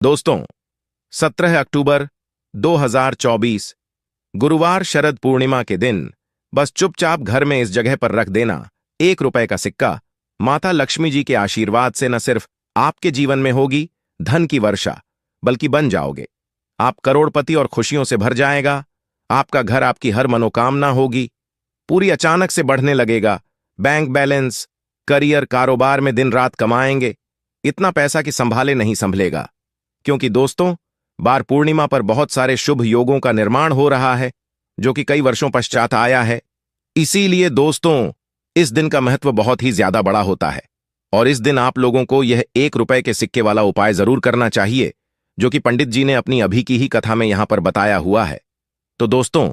दोस्तों, 17 अक्टूबर 2024 गुरुवार शरद पूर्णिमा के दिन बस चुपचाप घर में इस जगह पर रख देना 1 रुपए का सिक्का माता लक्ष्मी जी के आशीर्वाद से न सिर्फ आपके जीवन में होगी धन की वर्षा, बल्कि बन जाओगे। आप करोड़पति और खुशियों से भर जाएगा। आपका घर आपकी हर मनोकामना होगी, पूरी अचानक से बढ़ने लगेगा। बैंक बैलेंस, करियर, कारोबार में दिन रात कमाएंगे, इतना पैसा कि संभाले नहीं संभलेगा। क्योंकि दोस्तों, बार पूर्णिमा पर बहुत सारे शुभ योगों का निर्माण हो रहा है, जो कि कई वर्षों पश्चात आया है। इसीलिए दोस्तों, इस दिन का महत्व बहुत ही ज्यादा बड़ा होता है और इस दिन आप लोगों को यह 1 रुपए के सिक्के वाला उपाय जरूर करना चाहिए, जो कि पंडित जी ने अपनी अभी की ही कथा में यहां पर बताया हुआ है। तो दोस्तों,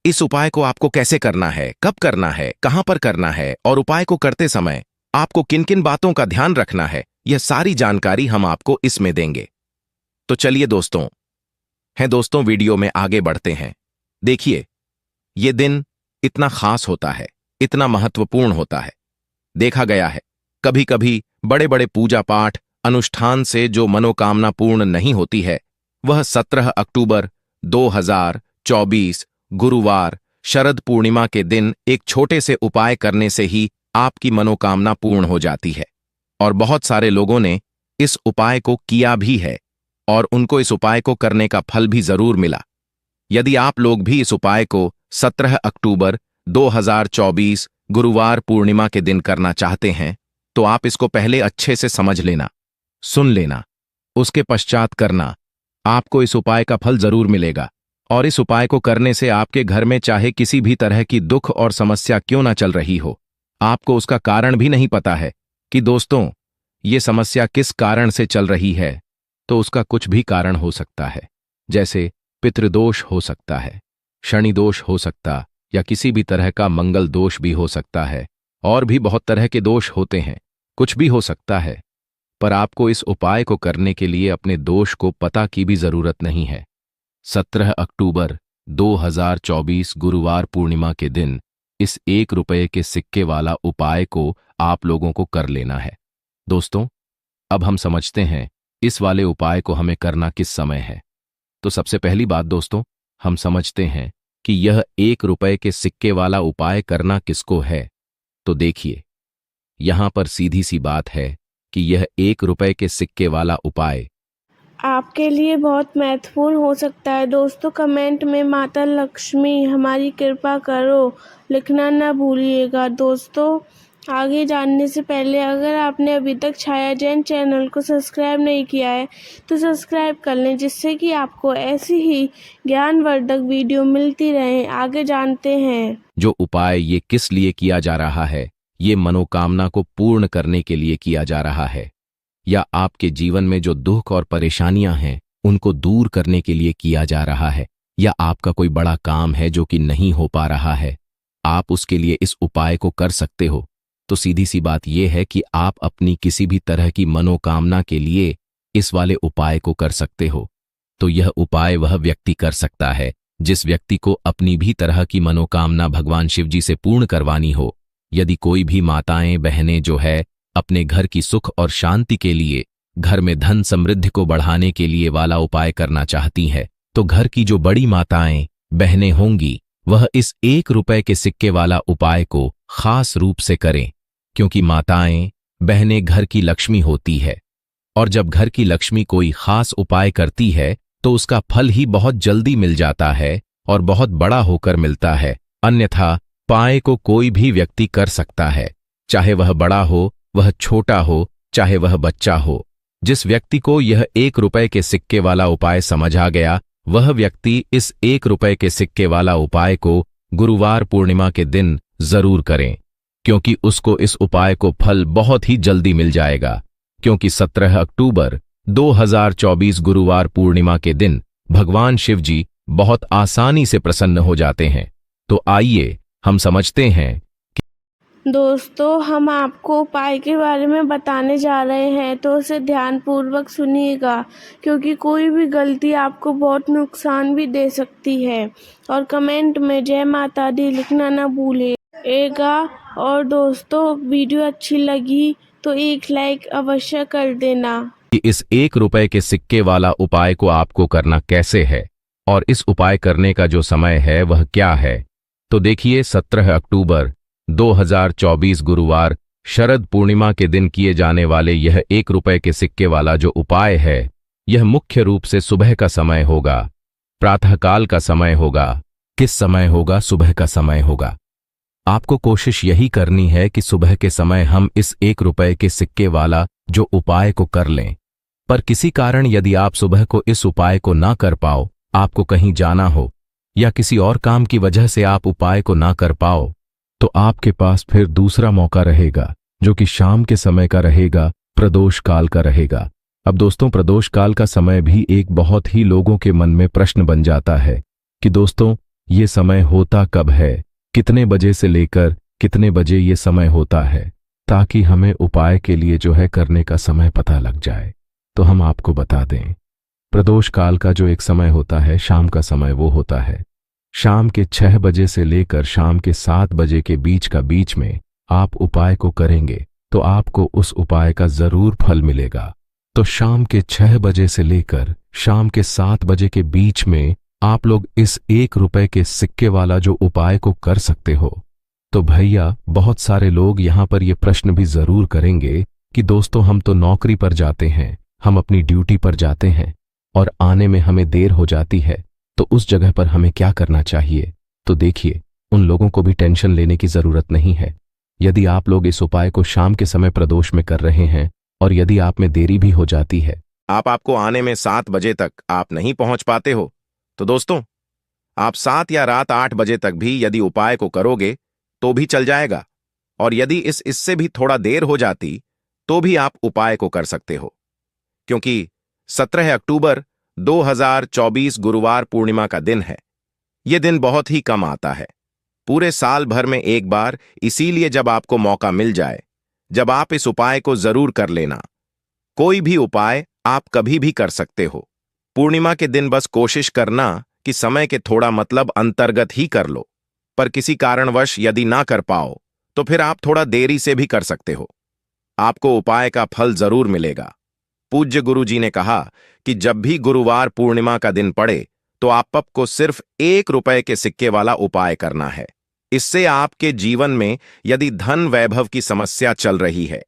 इस उपाय को आपको कैसे करना है, कब करना है, कहां पर करना है और उपाय को करते समय आपको किन किन बातों का ध्यान रखना है, यह सारी जानकारी हम आपको इसमें देंगे। तो चलिए दोस्तों, वीडियो में आगे बढ़ते हैं। देखिए, यह दिन इतना खास होता है, इतना महत्वपूर्ण होता है। देखा गया है, कभी कभी बड़े बड़े पूजा पाठ अनुष्ठान से जो मनोकामना पूर्ण नहीं होती है, वह 17 अक्टूबर 2024 गुरुवार शरद पूर्णिमा के दिन एक छोटे से उपाय करने से ही आपकी मनोकामना पूर्ण हो जाती है। और बहुत सारे लोगों ने इस उपाय को किया भी है और उनको इस उपाय को करने का फल भी जरूर मिला। यदि आप लोग भी इस उपाय को 17 अक्टूबर 2024 गुरुवार पूर्णिमा के दिन करना चाहते हैं, तो आप इसको पहले अच्छे से समझ लेना, सुन लेना, उसके पश्चात करना। आपको इस उपाय का फल जरूर मिलेगा। और इस उपाय को करने से आपके घर में चाहे किसी भी तरह की दुख और समस्या क्यों ना चल रही हो, आपको उसका कारण भी नहीं पता है कि दोस्तों ये समस्या किस कारण से चल रही है, तो उसका कुछ भी कारण हो सकता है। जैसे पितृदोष हो सकता है, शनि दोष हो सकता, या किसी भी तरह का मंगल दोष भी हो सकता है। और भी बहुत तरह के दोष होते हैं, कुछ भी हो सकता है। पर आपको इस उपाय को करने के लिए अपने दोष को पता की भी जरूरत नहीं है। 17 अक्टूबर 2024 गुरुवार पूर्णिमा के दिन इस 1 रुपए के सिक्के वाला उपाय को आप लोगों को कर लेना है। दोस्तों, अब हम समझते हैं इस वाले उपाय को हमें करना किस समय है। तो सबसे पहली बात दोस्तों, हम समझते हैं कि यह 1 रुपए के सिक्के वाला उपाय करना किसको है। तो देखिए, यहां पर सीधी सी बात है कि यह 1 रुपए के सिक्के वाला उपाय आपके लिए बहुत महत्वपूर्ण हो सकता है। दोस्तों, कमेंट में माता लक्ष्मी हमारी कृपा करो लिखना ना भूलिएगा। दोस्तों, आगे जानने से पहले अगर आपने अभी तक छाया जैन चैनल को सब्सक्राइब नहीं किया है तो सब्सक्राइब कर लें, जिससे कि आपको ऐसी ही ज्ञानवर्धक वीडियो मिलती रहे। आगे जानते हैं जो उपाय ये किस लिए किया जा रहा है। ये मनोकामना को पूर्ण करने के लिए किया जा रहा है, या आपके जीवन में जो दुख और परेशानियां हैं उनको दूर करने के लिए किया जा रहा है, या आपका कोई बड़ा काम है जो कि नहीं हो पा रहा है, आप उसके लिए इस उपाय को कर सकते हो। तो सीधी सी बात यह है कि आप अपनी किसी भी तरह की मनोकामना के लिए इस वाले उपाय को कर सकते हो। तो यह उपाय वह व्यक्ति कर सकता है जिस व्यक्ति को अपनी भी तरह की मनोकामना भगवान शिव जी से पूर्ण करवानी हो। यदि कोई भी माताएं बहनें जो है अपने घर की सुख और शांति के लिए, घर में धन समृद्धि को बढ़ाने के लिए वाला उपाय करना चाहती है, तो घर की जो बड़ी माताएं बहनें होंगी वह इस 1 रुपए के सिक्के वाला उपाय को खास रूप से करें। क्योंकि माताएं बहनें घर की लक्ष्मी होती है, और जब घर की लक्ष्मी कोई खास उपाय करती है तो उसका फल ही बहुत जल्दी मिल जाता है और बहुत बड़ा होकर मिलता है। अन्यथा उपाय को कोई भी व्यक्ति कर सकता है, चाहे वह बड़ा हो, वह छोटा हो, चाहे वह बच्चा हो। जिस व्यक्ति को यह 1 रुपए के सिक्के वाला उपाय समझ आ गया, वह व्यक्ति इस 1 रुपए के सिक्के वाला उपाय को गुरुवार पूर्णिमा के दिन जरूर करें, क्योंकि उसको इस उपाय को फल बहुत ही जल्दी मिल जाएगा। क्योंकि 17 अक्टूबर 2024 गुरुवार पूर्णिमा के दिन भगवान शिव जी बहुत आसानी से प्रसन्न हो जाते हैं। तो आइए हम समझते हैं। दोस्तों, हम आपको उपाय के बारे में बताने जा रहे हैं, तो उसे ध्यानपूर्वक सुनिएगा, क्योंकि कोई भी गलती आपको बहुत नुकसान भी दे सकती है। और कमेंट में जय माता दी लिखना ना भूलिएगा। और दोस्तों, वीडियो अच्छी लगी तो एक लाइक अवश्य कर देना। कि इस 1 रुपए के सिक्के वाला उपाय को आपको करना कैसे है और इस उपाय करने का जो समय है वह क्या है। तो देखिए, 17 अक्टूबर 2024 गुरुवार शरद पूर्णिमा के दिन किए जाने वाले यह 1 रुपए के सिक्के वाला जो उपाय है, यह मुख्य रूप से सुबह का समय होगा, प्रातःकाल का समय होगा। किस समय होगा? सुबह का समय होगा। आपको कोशिश यही करनी है कि सुबह के समय हम इस 1 रुपए के सिक्के वाला जो उपाय को कर लें। पर किसी कारण यदि आप सुबह को इस उपाय को ना कर पाओ, आपको कहीं जाना हो या किसी और काम की वजह से आप उपाय को ना कर पाओ, तो आपके पास फिर दूसरा मौका रहेगा जो कि शाम के समय का रहेगा, प्रदोष काल का रहेगा। अब दोस्तों, प्रदोष काल का समय भी एक बहुत ही लोगों के मन में प्रश्न बन जाता है कि दोस्तों ये समय होता कब है, कितने बजे से लेकर कितने बजे ये समय होता है, ताकि हमें उपाय के लिए जो है करने का समय पता लग जाए। तो हम आपको बता दें, प्रदोष काल का जो एक समय होता है, शाम का समय, वो होता है शाम के 6 बजे से लेकर शाम के 7 बजे के बीच में आप उपाय को करेंगे तो आपको उस उपाय का जरूर फल मिलेगा। तो शाम के 6 बजे से लेकर शाम के 7 बजे के बीच में आप लोग इस 1 रुपए के सिक्के वाला जो उपाय को कर सकते हो। तो भैया, बहुत सारे लोग यहां पर ये प्रश्न भी जरूर करेंगे कि दोस्तों हम तो नौकरी पर जाते हैं, हम अपनी ड्यूटी पर जाते हैं और आने में हमें देर हो जाती है, तो उस जगह पर हमें क्या करना चाहिए। तो देखिए, उन लोगों को भी टेंशन लेने की जरूरत नहीं है। यदि आप लोग इस उपाय को शाम के समय प्रदोष में कर रहे हैं और यदि आप में देरी भी हो जाती है, आपको आने में 7 बजे तक आप नहीं पहुंच पाते हो, तो दोस्तों आप 7 या रात 8 बजे तक भी यदि उपाय को करोगे तो भी चल जाएगा। और यदि इससे भी थोड़ा देर हो जाती तो भी आप उपाय को कर सकते हो, क्योंकि 17 अक्टूबर 2024 गुरुवार पूर्णिमा का दिन है। यह दिन बहुत ही कम आता है, पूरे साल भर में एक बार। इसीलिए जब आपको मौका मिल जाए, जब आप इस उपाय को जरूर कर लेना। कोई भी उपाय आप कभी भी कर सकते हो। पूर्णिमा के दिन बस कोशिश करना कि समय के थोड़ा मतलब अंतर्गत ही कर लो। पर किसी कारणवश यदि ना कर पाओ तो फिर आप थोड़ा देरी से भी कर सकते हो, आपको उपाय का फल जरूर मिलेगा। पूज्य गुरु जी ने कहा कि जब भी गुरुवार पूर्णिमा का दिन पड़े तो आपको सिर्फ 1 रुपए के सिक्के वाला उपाय करना है। इससे आपके जीवन में यदि धन वैभव की समस्या चल रही है,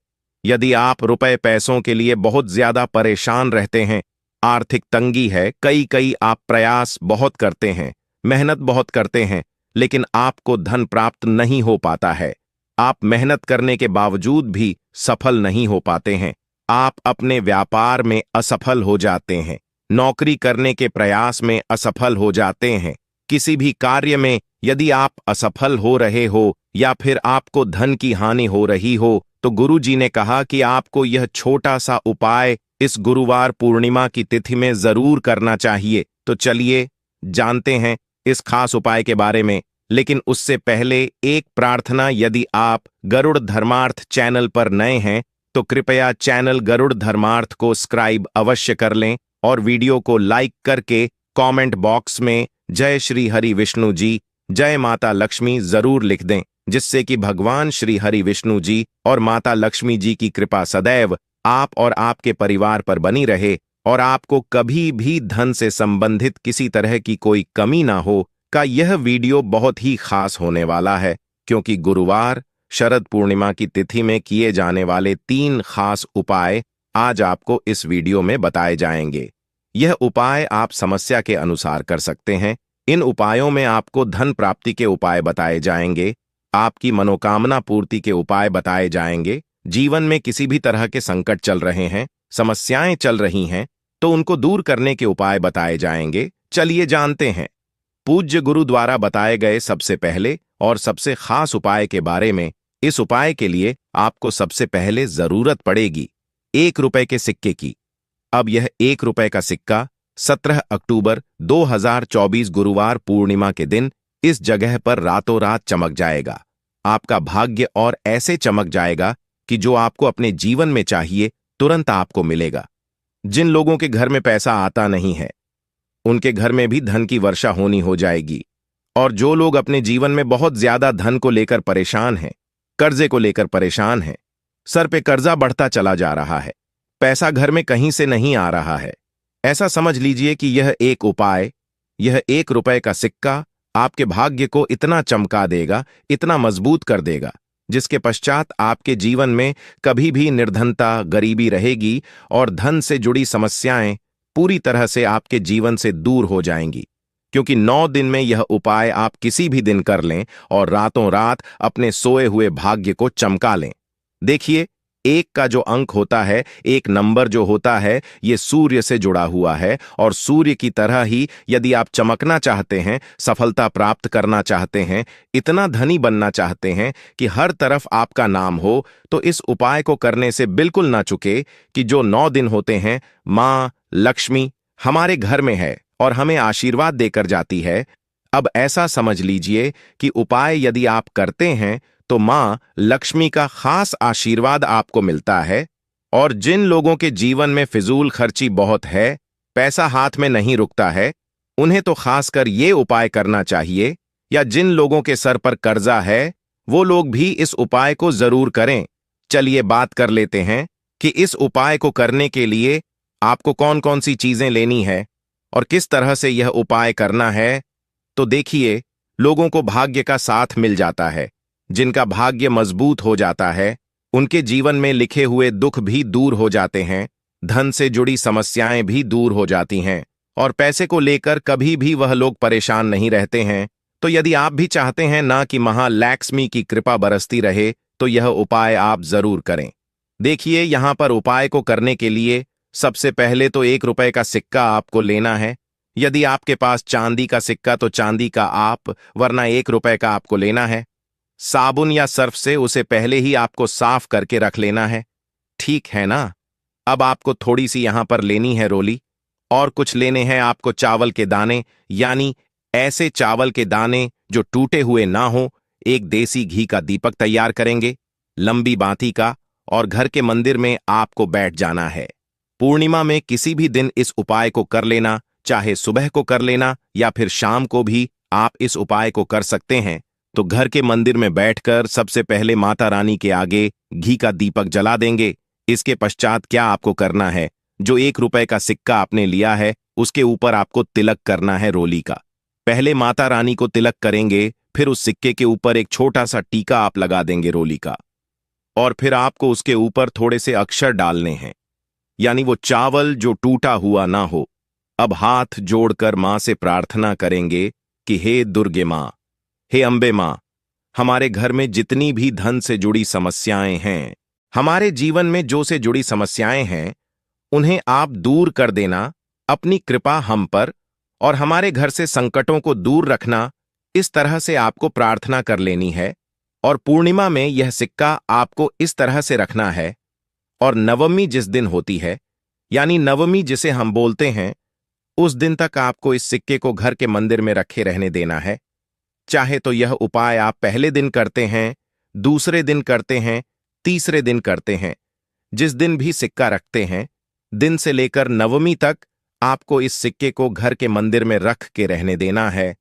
यदि आप रुपए पैसों के लिए बहुत ज्यादा परेशान रहते हैं, आर्थिक तंगी है, कई आप प्रयास बहुत करते हैं, मेहनत बहुत करते हैं, लेकिन आपको धन प्राप्त नहीं हो पाता है, आप मेहनत करने के बावजूद भी सफल नहीं हो पाते हैं, आप अपने व्यापार में असफल हो जाते हैं, नौकरी करने के प्रयास में असफल हो जाते हैं, किसी भी कार्य में यदि आप असफल हो रहे हो या फिर आपको धन की हानि हो रही हो, तो गुरु जी ने कहा कि आपको यह छोटा सा उपाय इस गुरुवार पूर्णिमा की तिथि में जरूर करना चाहिए। तो चलिए जानते हैं इस खास उपाय के बारे में। लेकिन उससे पहले एक प्रार्थना, यदि आप गरुड़ धर्मार्थ चैनल पर नए हैं तो कृपया चैनल गरुड़ धर्मार्थ को सब्सक्राइब अवश्य कर लें और वीडियो को लाइक करके कमेंट बॉक्स में जय श्री हरि विष्णु जी, जय माता लक्ष्मी जरूर लिख दें, जिससे कि भगवान श्री हरि विष्णु जी और माता लक्ष्मी जी की कृपा सदैव आप और आपके परिवार पर बनी रहे और आपको कभी भी धन से संबंधित किसी तरह की कोई कमी ना हो। का यह वीडियो बहुत ही खास होने वाला है, क्योंकि गुरुवार शरद पूर्णिमा की तिथि में किए जाने वाले 3 खास उपाय आज आपको इस वीडियो में बताए जाएंगे। यह उपाय आप समस्या के अनुसार कर सकते हैं। इन उपायों में आपको धन प्राप्ति के उपाय बताए जाएंगे, आपकी मनोकामना पूर्ति के उपाय बताए जाएंगे। जीवन में किसी भी तरह के संकट चल रहे हैं, समस्याएं चल रही हैं, तो उनको दूर करने के उपाय बताए जाएंगे। चलिए जानते हैं पूज्य गुरु द्वारा बताए गए सबसे पहले और सबसे खास उपाय के बारे में। इस उपाय के लिए आपको सबसे पहले जरूरत पड़ेगी 1 रुपए के सिक्के की। अब यह 1 रुपए का सिक्का 17 अक्टूबर 2024 गुरुवार पूर्णिमा के दिन इस जगह पर रातों रात चमक जाएगा। आपका भाग्य और ऐसे चमक जाएगा कि जो आपको अपने जीवन में चाहिए तुरंत आपको मिलेगा। जिन लोगों के घर में पैसा आता नहीं है, उनके घर में भी धन की वर्षा होनी हो जाएगी। और जो लोग अपने जीवन में बहुत ज्यादा धन को लेकर परेशान हैं, कर्जे को लेकर परेशान हैं, सर पे कर्जा बढ़ता चला जा रहा है, पैसा घर में कहीं से नहीं आ रहा है। ऐसा समझ लीजिए कि यह एक उपाय, यह 1 रुपए का सिक्का आपके भाग्य को इतना चमका देगा, इतना मजबूत कर देगा, जिसके पश्चात आपके जीवन में कभी भी निर्धनता, गरीबी रहेगी और धन से जुड़ी समस्याएं पूरी तरह से आपके जीवन से दूर हो जाएंगी। क्योंकि 9 दिन में यह उपाय आप किसी भी दिन कर लें और रातों रात अपने सोए हुए भाग्य को चमका लें। देखिए, 1 का जो अंक होता है, 1 नंबर जो होता है, ये सूर्य से जुड़ा हुआ है और सूर्य की तरह ही यदि आप चमकना चाहते हैं, सफलता प्राप्त करना चाहते हैं, इतना धनी बनना चाहते हैं कि हर तरफ आपका नाम हो, तो इस उपाय को करने से बिल्कुल ना चुके कि जो 9 दिन होते हैं, माँ लक्ष्मी हमारे घर में है और हमें आशीर्वाद देकर जाती है। अब ऐसा समझ लीजिए कि उपाय यदि आप करते हैं तो मां लक्ष्मी का खास आशीर्वाद आपको मिलता है। और जिन लोगों के जीवन में फिजूल खर्ची बहुत है, पैसा हाथ में नहीं रुकता है, उन्हें तो खासकर ये उपाय करना चाहिए। या जिन लोगों के सर पर कर्जा है, वो लोग भी इस उपाय को जरूर करें। चलिए बात कर लेते हैं कि इस उपाय को करने के लिए आपको कौन कौन सी चीजें लेनी है और किस तरह से यह उपाय करना है। तो देखिए, लोगों को भाग्य का साथ मिल जाता है। जिनका भाग्य मजबूत हो जाता है, उनके जीवन में लिखे हुए दुख भी दूर हो जाते हैं, धन से जुड़ी समस्याएं भी दूर हो जाती हैं और पैसे को लेकर कभी भी वह लोग परेशान नहीं रहते हैं। तो यदि आप भी चाहते हैं ना कि महालक्ष्मी की कृपा बरसती रहे, तो यह उपाय आप जरूर करें। देखिए, यहां पर उपाय को करने के लिए सबसे पहले तो 1 रुपए का सिक्का आपको लेना है। यदि आपके पास चांदी का सिक्का तो चांदी का आप, वरना 1 रुपए का आपको लेना है। साबुन या सर्फ से उसे पहले ही आपको साफ करके रख लेना है, ठीक है ना। अब आपको थोड़ी सी यहां पर लेनी है रोली, और कुछ लेने हैं आपको चावल के दाने, यानी ऐसे चावल के दाने जो टूटे हुए ना हो। एक देसी घी का दीपक तैयार करेंगे, लंबी बाती का, और घर के मंदिर में आपको बैठ जाना है। पूर्णिमा में किसी भी दिन इस उपाय को कर लेना, चाहे सुबह को कर लेना या फिर शाम को भी आप इस उपाय को कर सकते हैं। तो घर के मंदिर में बैठकर सबसे पहले माता रानी के आगे घी का दीपक जला देंगे। इसके पश्चात क्या आपको करना है, जो 1 रुपए का सिक्का आपने लिया है, उसके ऊपर आपको तिलक करना है रोली का। पहले माता रानी को तिलक करेंगे, फिर उस सिक्के के ऊपर एक छोटा सा टीका आप लगा देंगे रोली का, और फिर आपको उसके ऊपर थोड़े से अक्षर डालने हैं, यानी वो चावल जो टूटा हुआ ना हो। अब हाथ जोड़कर मां से प्रार्थना करेंगे कि हे दुर्गे मां, हे अंबे मां, हमारे घर में जितनी भी धन से जुड़ी समस्याएं हैं, हमारे जीवन में जो से जुड़ी समस्याएं हैं, उन्हें आप दूर कर देना। अपनी कृपा हम पर और हमारे घर से संकटों को दूर रखना, इस तरह से आपको प्रार्थना कर लेनी है। और पूर्णिमा में यह सिक्का आपको इस तरह से रखना है। और नवमी जिस दिन होती है, यानी नवमी जिसे हम बोलते हैं, उस दिन तक आपको इस सिक्के को घर के मंदिर में रखे रहने देना है। चाहे तो यह उपाय आप पहले दिन करते हैं, दूसरे दिन करते हैं, तीसरे दिन करते हैं, जिस दिन भी सिक्का रखते हैं, दिन से लेकर नवमी तक आपको इस सिक्के को घर के मंदिर में रख के रहने देना है।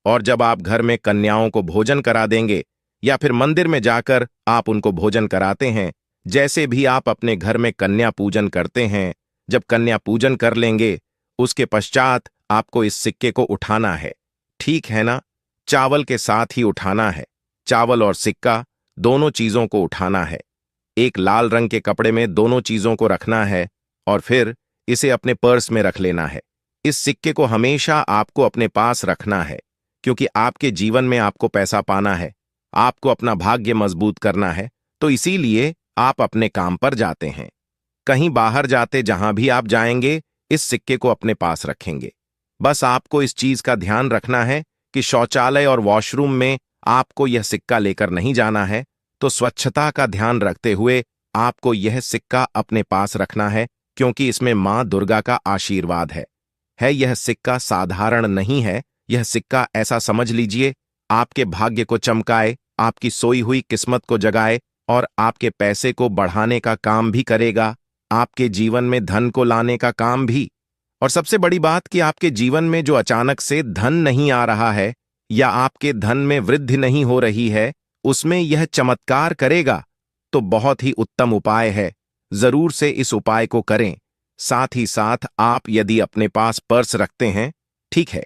और जब आप घर में कन्याओं को भोजन करा देंगे या फिर मंदिर में जाकर आप उनको भोजन कराते हैं, जैसे भी आप अपने घर में कन्या पूजन करते हैं, जब कन्या पूजन कर लेंगे, उसके पश्चात आपको इस सिक्के को उठाना है, ठीक है ना। चावल के साथ ही उठाना है, चावल और सिक्का दोनों चीजों को उठाना है। एक लाल रंग के कपड़े में दोनों चीजों को रखना है और फिर इसे अपने पर्स में रख लेना है। इस सिक्के को हमेशा आपको अपने पास रखना है, क्योंकि आपके जीवन में आपको पैसा पाना है, आपको अपना भाग्य मजबूत करना है। तो इसीलिए आप अपने काम पर जाते हैं, कहीं बाहर जाते, जहां भी आप जाएंगे, इस सिक्के को अपने पास रखेंगे। बस आपको इस चीज का ध्यान रखना है कि शौचालय और वॉशरूम में आपको यह सिक्का लेकर नहीं जाना है। तो स्वच्छता का ध्यान रखते हुए आपको यह सिक्का अपने पास रखना है, क्योंकि इसमें मां दुर्गा का आशीर्वाद है। यह सिक्का साधारण नहीं है। यह सिक्का ऐसा समझ लीजिए, आपके भाग्य को चमकाए, आपकी सोई हुई किस्मत को जगाए और आपके पैसे को बढ़ाने का काम भी करेगा, आपके जीवन में धन को लाने का काम भी। और सबसे बड़ी बात कि आपके जीवन में जो अचानक से धन नहीं आ रहा है या आपके धन में वृद्धि नहीं हो रही है, उसमें यह चमत्कार करेगा। तो बहुत ही उत्तम उपाय है। जरूर से इस उपाय को करें। साथ ही साथ आप यदि अपने पास पर्स रखते हैं, ठीक है,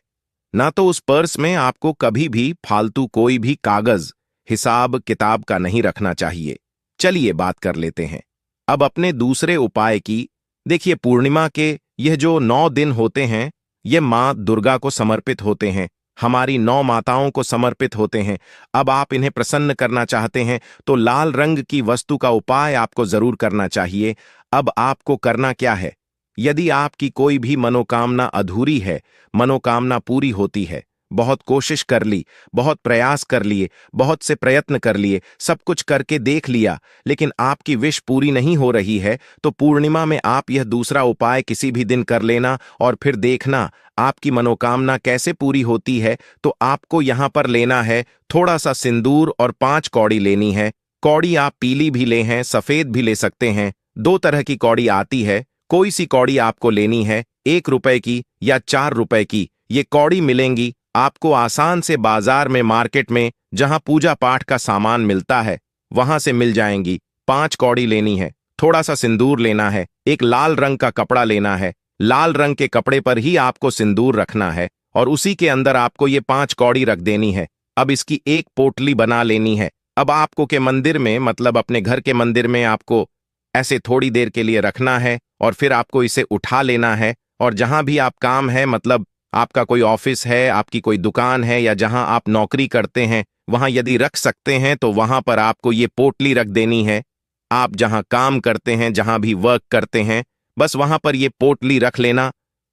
ना तो उस पर्स में आपको कभी भी फालतू कोई भी कागज हिसाब किताब का नहीं रखना चाहिए। चलिए बात कर लेते हैं अब अपने दूसरे उपाय की। देखिए, पूर्णिमा के यह जो 9 दिन होते हैं, ये माँ दुर्गा को समर्पित होते हैं, हमारी 9 माताओं को समर्पित होते हैं। अब आप इन्हें प्रसन्न करना चाहते हैं तो लाल रंग की वस्तु का उपाय आपको जरूर करना चाहिए। अब आपको करना क्या है, यदि आपकी कोई भी मनोकामना अधूरी है, मनोकामना पूरी होती है, बहुत कोशिश कर ली, बहुत प्रयास कर लिए, बहुत से प्रयत्न कर लिए, सब कुछ करके देख लिया, लेकिन आपकी विश पूरी नहीं हो रही है, तो पूर्णिमा में आप यह दूसरा उपाय किसी भी दिन कर लेना और फिर देखना आपकी मनोकामना कैसे पूरी होती है। तो आपको यहां पर लेना है थोड़ा सा सिंदूर और 5 कौड़ी लेनी है। कौड़ी आप पीली भी ले हैं, सफेद भी ले सकते हैं, 2 तरह की कौड़ी आती है। कोई सी कौड़ी आपको लेनी है, 1 रुपए की या 4 रुपए की, ये कौड़ी मिलेंगी आपको आसान से बाजार में, मार्केट में, जहां पूजा पाठ का सामान मिलता है वहां से मिल जाएंगी। 5 कौड़ी लेनी है, थोड़ा सा सिंदूर लेना है, एक लाल रंग का कपड़ा लेना है, लाल रंग के कपड़े पर ही आपको सिंदूर रखना है और उसी के अंदर आपको ये 5 कौड़ी रख देनी है। अब इसकी एक पोटली बना लेनी है। अब आपको के मंदिर में, मतलब अपने घर के मंदिर में, आपको ऐसे थोड़ी देर के लिए रखना है और फिर आपको इसे उठा लेना है और जहां भी आप काम है, मतलब आपका कोई ऑफिस है, आपकी कोई दुकान है या जहां आप नौकरी करते हैं, वहां यदि रख सकते हैं तो वहां पर आपको ये पोटली रख देनी है। आप जहां काम करते हैं, जहां भी वर्क करते हैं, बस वहां पर ये पोटली रख लेना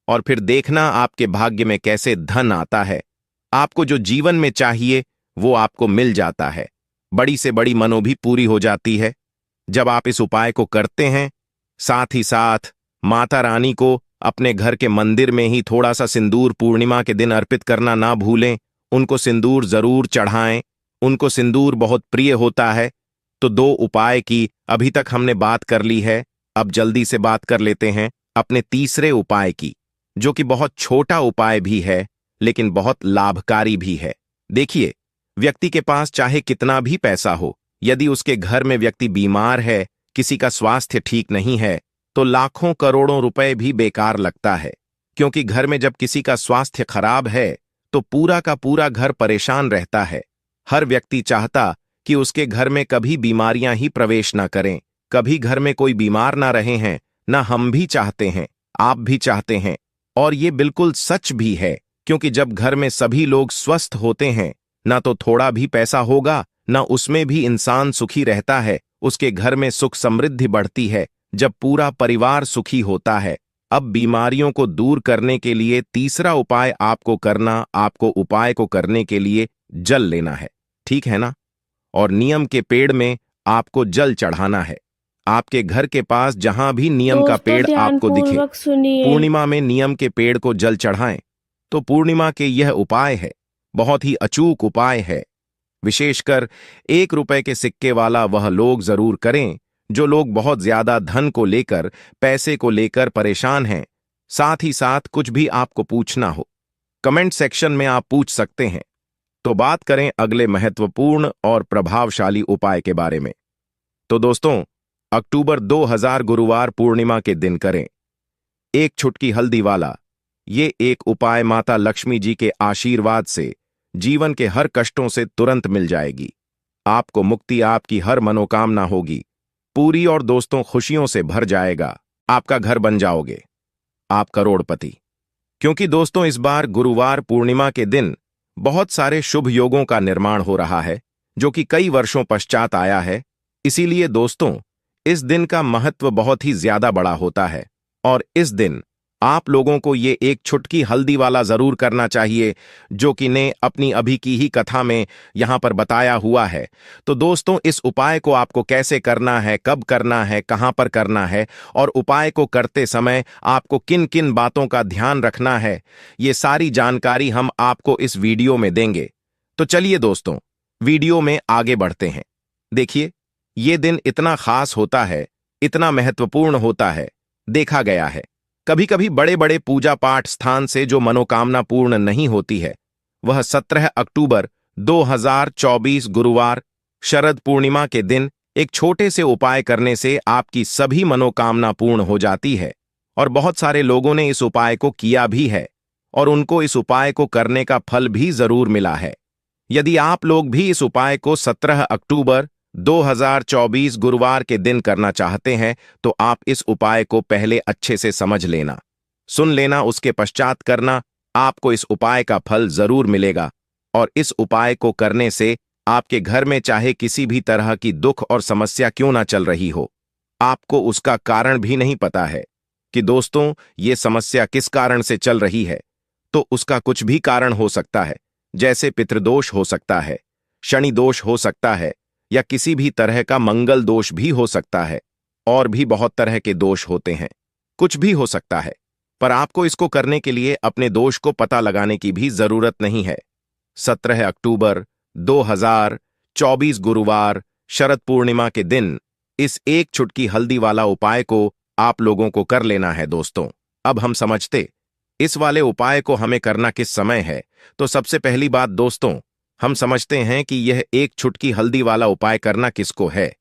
और फिर देखना आपके भाग्य में कैसे धन आता है। आपको जो जीवन में चाहिए वो आपको मिल जाता है, बड़ी से बड़ी मनो भी पूरी हो जाती है जब आप इस उपाय को करते हैं। साथ ही साथ माता रानी को अपने घर के मंदिर में ही थोड़ा सा सिंदूर पूर्णिमा के दिन अर्पित करना ना भूलें। उनको सिंदूर जरूर चढ़ाएं, उनको सिंदूर बहुत प्रिय होता है। तो 2 उपाय की अभी तक हमने बात कर ली है। अब जल्दी से बात कर लेते हैं अपने तीसरे उपाय की, जो कि बहुत छोटा उपाय भी है लेकिन बहुत लाभकारी भी है। देखिए, व्यक्ति के पास चाहे कितना भी पैसा हो, यदि उसके घर में व्यक्ति बीमार है, किसी का स्वास्थ्य ठीक नहीं है, तो लाखों करोड़ों रुपए भी बेकार लगता है। क्योंकि घर में जब किसी का स्वास्थ्य खराब है तो पूरा का पूरा घर परेशान रहता है। हर व्यक्ति चाहता कि उसके घर में कभी बीमारियां ही प्रवेश ना करें, कभी घर में कोई बीमार ना रहे हैं। ना हम भी चाहते हैं, आप भी चाहते हैं, और ये बिल्कुल सच भी है। क्योंकि जब घर में सभी लोग स्वस्थ होते हैं, ना तो थोड़ा भी पैसा होगा, ना उसमें भी इंसान सुखी रहता है, उसके घर में सुख समृद्धि बढ़ती है जब पूरा परिवार सुखी होता है। अब बीमारियों को दूर करने के लिए तीसरा उपाय आपको उपाय को करने के लिए जल लेना है, ठीक है ना? और नीम के पेड़ में आपको जल चढ़ाना है। आपके घर के पास जहां भी नीम का पेड़ आपको दिखे, पूर्णिमा में नीम के पेड़ को जल चढ़ाएं। तो पूर्णिमा के यह उपाय है, बहुत ही अचूक उपाय है। विशेषकर 1 रुपए के सिक्के वाला वह लोग जरूर करें जो लोग बहुत ज्यादा धन को लेकर, पैसे को लेकर परेशान हैं। साथ ही साथ कुछ भी आपको पूछना हो, कमेंट सेक्शन में आप पूछ सकते हैं। तो बात करें अगले महत्वपूर्ण और प्रभावशाली उपाय के बारे में। तो दोस्तों, अक्टूबर 2000 गुरुवार पूर्णिमा के दिन करें 1 चुटकी हल्दी वाला ये एक उपाय। माता लक्ष्मी जी के आशीर्वाद से जीवन के हर कष्टों से तुरंत मिल जाएगी। आपको मुक्ति, आपकी हर मनोकामना होगी पूरी और दोस्तों खुशियों से भर जाएगा। आपका घर बन जाओगे, आप करोड़पति। क्योंकि दोस्तों, इस बार गुरुवार पूर्णिमा के दिन बहुत सारे शुभ योगों का निर्माण हो रहा है जो कि कई वर्षों पश्चात आया है। इसीलिए दोस्तों, इस दिन का महत्व बहुत ही ज्यादा बड़ा होता है और इस दिन आप लोगों को ये 1 चुटकी हल्दी वाला जरूर करना चाहिए, जो कि ने अपनी अभी की ही कथा में यहां पर बताया हुआ है। तो दोस्तों, इस उपाय को आपको कैसे करना है, कब करना है, कहां पर करना है और उपाय को करते समय आपको किन किन बातों का ध्यान रखना है, ये सारी जानकारी हम आपको इस वीडियो में देंगे। तो चलिए दोस्तों, वीडियो में आगे बढ़ते हैं। देखिए, ये दिन इतना खास होता है, इतना महत्वपूर्ण होता है। देखा गया है कभी कभी बड़े बड़े पूजा पाठ स्थान से जो मनोकामना पूर्ण नहीं होती है, वह 17 अक्टूबर 2024 गुरुवार शरद पूर्णिमा के दिन एक छोटे से उपाय करने से आपकी सभी मनोकामना पूर्ण हो जाती है और बहुत सारे लोगों ने इस उपाय को किया भी है और उनको इस उपाय को करने का फल भी जरूर मिला है। यदि आप लोग भी इस उपाय को 17 अक्टूबर 2024 गुरुवार के दिन करना चाहते हैं तो आप इस उपाय को पहले अच्छे से समझ लेना, सुन लेना, उसके पश्चात करना। आपको इस उपाय का फल जरूर मिलेगा और इस उपाय को करने से आपके घर में चाहे किसी भी तरह की दुख और समस्या क्यों ना चल रही हो, आपको उसका कारण भी नहीं पता है कि दोस्तों ये समस्या किस कारण से चल रही है, तो उसका कुछ भी कारण हो सकता है, जैसे पितृदोष हो सकता है, शनि दोष हो सकता है, या किसी भी तरह का मंगल दोष भी हो सकता है। और भी बहुत तरह के दोष होते हैं, कुछ भी हो सकता है, पर आपको इसको करने के लिए अपने दोष को पता लगाने की भी जरूरत नहीं है। 17 अक्टूबर 2024 गुरुवार शरद पूर्णिमा के दिन इस एक चुटकी हल्दी वाला उपाय को आप लोगों को कर लेना है दोस्तों। अब हम समझते इस वाले उपाय को हमें करना किस समय है। तो सबसे पहली बात दोस्तों, हम समझते हैं कि यह एक चुटकी हल्दी वाला उपाय करना किसको है।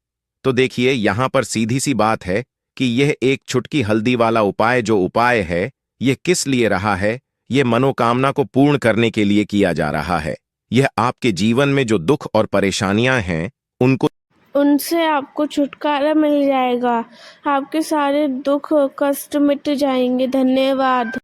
तो देखिए यहां पर सीधी सी बात है कि यह एक चुटकी हल्दी वाला उपाय जो उपाय है यह किस लिए रहा है, यह मनोकामना को पूर्ण करने के लिए किया जा रहा है। यह आपके जीवन में जो दुख और परेशानियां हैं उनसे आपको छुटकारा मिल जाएगा, आपके सारे दुख कष्ट मिट जाएंगे। धन्यवाद।